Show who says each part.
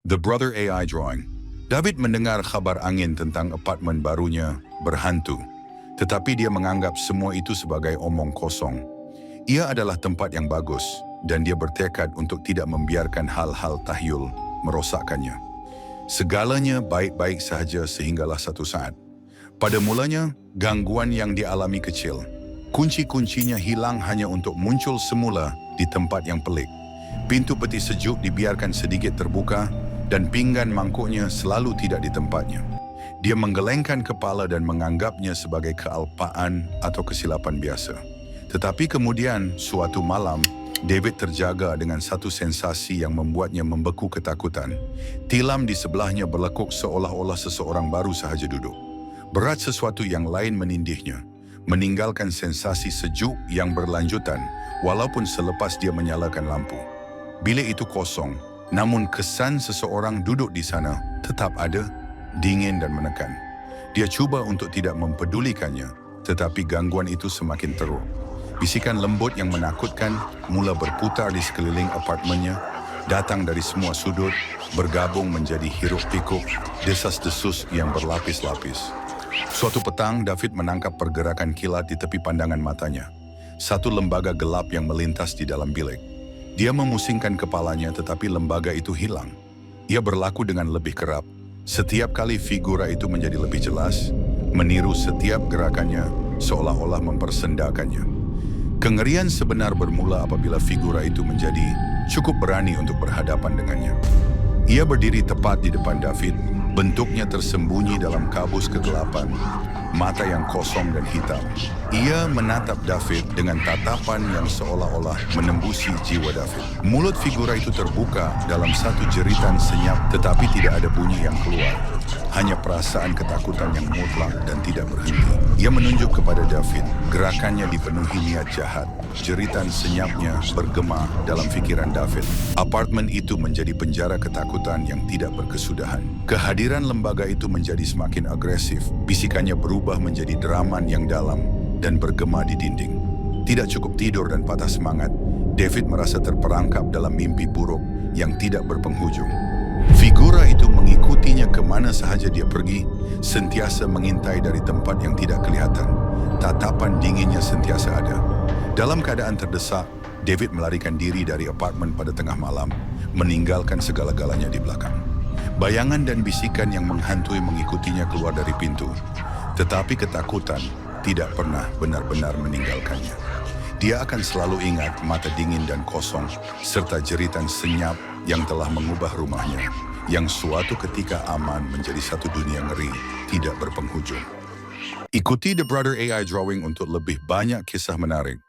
Speaker 1: The Brother AI Drawing. David mendengar kabar angin tentang apartemen barunya berhantu, tetapi dia menganggap semua itu sebagai omong kosong. Ia adalah tempat yang bagus, dan dia bertekad untuk tidak membiarkan hal-hal tahyul merosakkannya. Segalanya baik-baik sahaja sehinggalah satu saat. Pada mulanya, gangguan yang dialami kecil. Kunci-kuncinya hilang hanya untuk muncul semula di tempat yang pelik. Pintu peti sejuk dibiarkan sedikit terbuka, dan pinggan mangkuknya selalu tidak di tempatnya. Dia menggelengkan kepala dan menganggapnya sebagai kealpaan atau kesilapan biasa. Tetapi kemudian, suatu malam, David terjaga dengan satu sensasi yang membuatnya membeku ketakutan. Tilam di sebelahnya berlekuk seolah-olah seseorang baru sahaja duduk. Berat sesuatu yang lain menindihnya, meninggalkan sensasi sejuk yang berlanjutan walaupun selepas dia menyalakan lampu. Bilik itu kosong, namun kesan seseorang duduk di sana tetap ada, dingin dan menekan. Dia cuba untuk tidak mempedulikannya, tetapi gangguan itu semakin teruk. Bisikan lembut yang menakutkan mula berputar di sekeliling apartemennya, datang dari semua sudut, bergabung menjadi hiruk-pikuk, desas-desus yang berlapis-lapis. Suatu petang, David menangkap pergerakan kilat di tepi pandangan matanya. Satu lembaga gelap yang melintas di dalam bilik. Dia memusingkan kepalanya, tetapi lembaga itu hilang. Ia berlaku dengan lebih kerap. Setiap kali figura itu menjadi lebih jelas, meniru setiap gerakannya, seolah-olah mempersendakannya. Kengerian sebenar bermula apabila figura itu menjadi cukup berani untuk berhadapan dengannya. Ia berdiri tepat di depan David, bentuknya tersembunyi dalam kabus kegelapan, mata yang kosong dan hitam. Ia menatap David dengan tatapan yang seolah-olah menembusi jiwa David. Mulut figura itu terbuka dalam satu jeritan senyap, tetapi tidak ada bunyi yang keluar. Hanya perasaan ketakutan yang mutlak dan tidak berhenti. Ia menunjuk kepada David, gerakannya dipenuhi niat jahat. Jeritan senyapnya bergema dalam pikiran David. Apartemen itu menjadi penjara ketakutan yang tidak berkesudahan. Kehadiran lembaga itu menjadi semakin agresif. Bisikannya berubah menjadi deraman yang dalam dan bergema di dinding. Tidak cukup tidur dan patah semangat, David merasa terperangkap dalam mimpi buruk yang tidak berpenghujung. Figura itu mengikutinya kemana sahaja dia pergi, sentiasa mengintai dari tempat yang tidak kelihatan. Tatapan dinginnya sentiasa ada. Dalam keadaan terdesak, David melarikan diri dari apartemen pada tengah malam, meninggalkan segala-galanya di belakang. Bayangan dan bisikan yang menghantui mengikutinya keluar dari pintu, tetapi ketakutan tidak pernah benar-benar meninggalkannya. Dia akan selalu ingat mata dingin dan kosong, serta jeritan senyap yang telah mengubah rumahnya, yang suatu ketika aman menjadi satu dunia ngeri, tidak berpenghujung. Ikuti The Brother AI Drawing untuk lebih banyak kisah menarik.